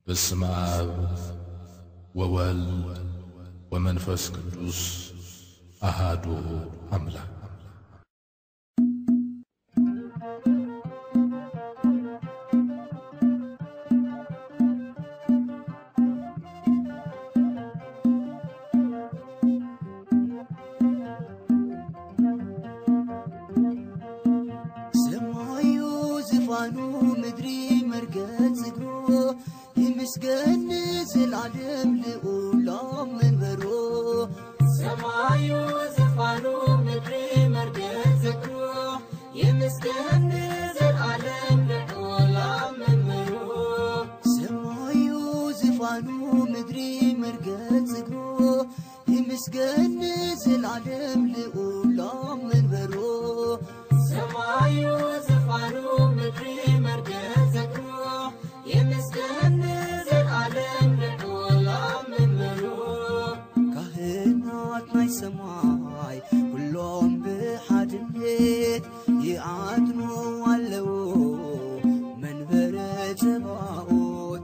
በስመ አብ ወወልድ ወመንፈስ ቅዱስ አሐዱ አምላክ። ሰማዩ ዝፋኑ ምድሪ መርገጽ እግሮ ይመስገን ዘላለም ልዑል መንበሮ። ሰማዩ ዝፋኑ ምድሪ መርገጽ እግሮ ይመስገን ዘላለም ልዑል መንበሮ። ሰማዩ ዝፋኑ ምድሪ መርገጽ እግሮ ይመስገን ዘላለም ልዑል መንበሮ። ሰማዩ ዝፋኑ ምድሪ መርገጽ እግሮ ይመስገን ዘላለም ልዑል መንበሮ። ካህናት ናይ ሰማይ ኩሎም ብሓድነት ይዓድኑ ኣለዉ መንበረ ጸባኦት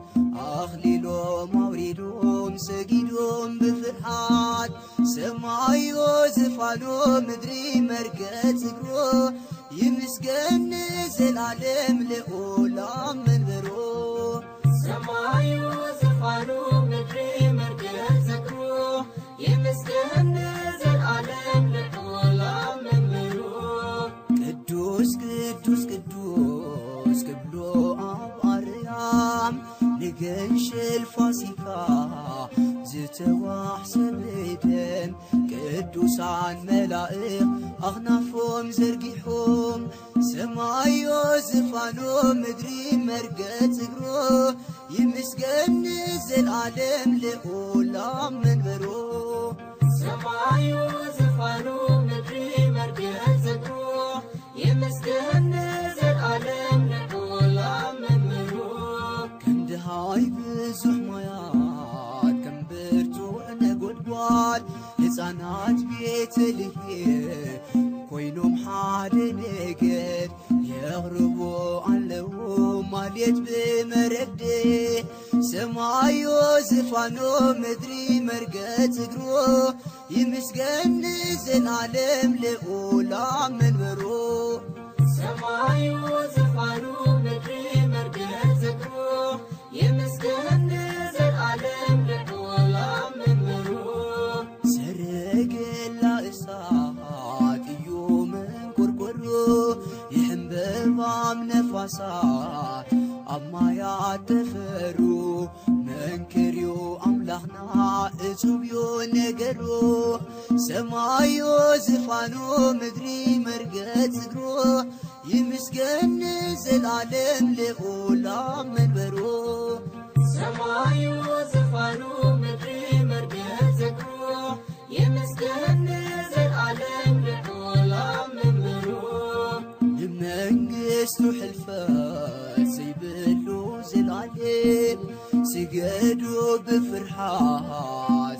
ኣኽሊሎም ኣውሪዶም ሰጊዶም ብፍርሓት። ሰማዩ ዝፋኑ ምድሪ መርገጽ እግሮ ይመስገን ዘላለም ልዑል መንበሮ። ሰማዩ ዝፋኑ ምድሪ መርገጽ እግሮ ይመስገን ዘላለም ልዑል መንበሮ። ቅዱስ ቅዱስ ቅዱስ ክብሎ ኣብ ኣርያም ንገንሸል ፋሲካ ዝተዋሕሰበ ደም ቅዱሳን መላእኽ ኣኽናፎም ዘርጊሖም። ሰማዩ ዝፋኑ ምድሪ መርገጽ እግሮ ይመስገን ዘላለም ልዑል መንበሮ። ሰማዩ ዝፋኑ ምድሪ መርገጽ እግሮ ይመስገን ዘላለም ልዑል መንበሮ። ከም ድሃይ ብዙሕ ሞያት ከም ብርቱዕ ነጐድጓድ ሕፃናት ቤተልሔም ኮይኖም ሓደ ነገር የቕርቡ ኣለዉ ማሌት ብመረግድ። ሰማዩ ዝፋኑ ምድሪ መርገጽ እግሮ ይመስገን ዘላለም ልዑል መንበሮ። ሰማዩ ዝፋኑ ምድሪ መርገጽ እግሮ ይመስገን ዘላለም ልዑል መንበሮ። ሰረገላ እሳት እዩ መንኰርኰሮ ይሕንበባም ነፋሳት ኣብ ማያት ተፈሩ። መንክርዮ ኣምላኽና እጹብዮ ነገሮ። ሰማዩ ዝፋኑ ምድሪ መርገጽ እግሮ ይመስገን ዘላለም ልዑል መንበሮ። ሰማዩ ዝፋኑ ምድሪ መርገጽ እግሮ ይመስገን ዘላለም ልዑል መንበሮ። ንመንግሥቱ ሕልፈት ዘይብሉ ዘላለም ስገዱ ብፍርሓት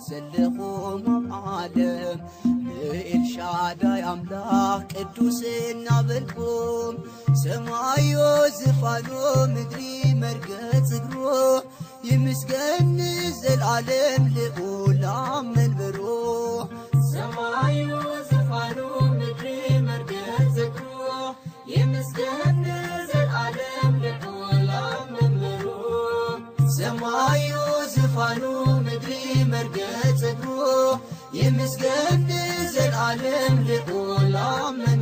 ዘለኹም ኣብ ዓለም ንኤልሻዳይ ኣምላኽ ቅዱስ እናበልኩም። ሰማዩ ዝፋኑ ምድሪ መርገጽ እግሮ ይመስገን ዘላለም ልዑል መንበሮ። ሰማዩ ዝፋኑ ምድሪ መርገጽ እግሮ ይመስገን ዘላለም ልዑል መንበሮ። ሰማዩ ዝፋኑ ምድሪ መርገጽ እግሮ ይመስገን ዘላለም ልዑል መንበሮ።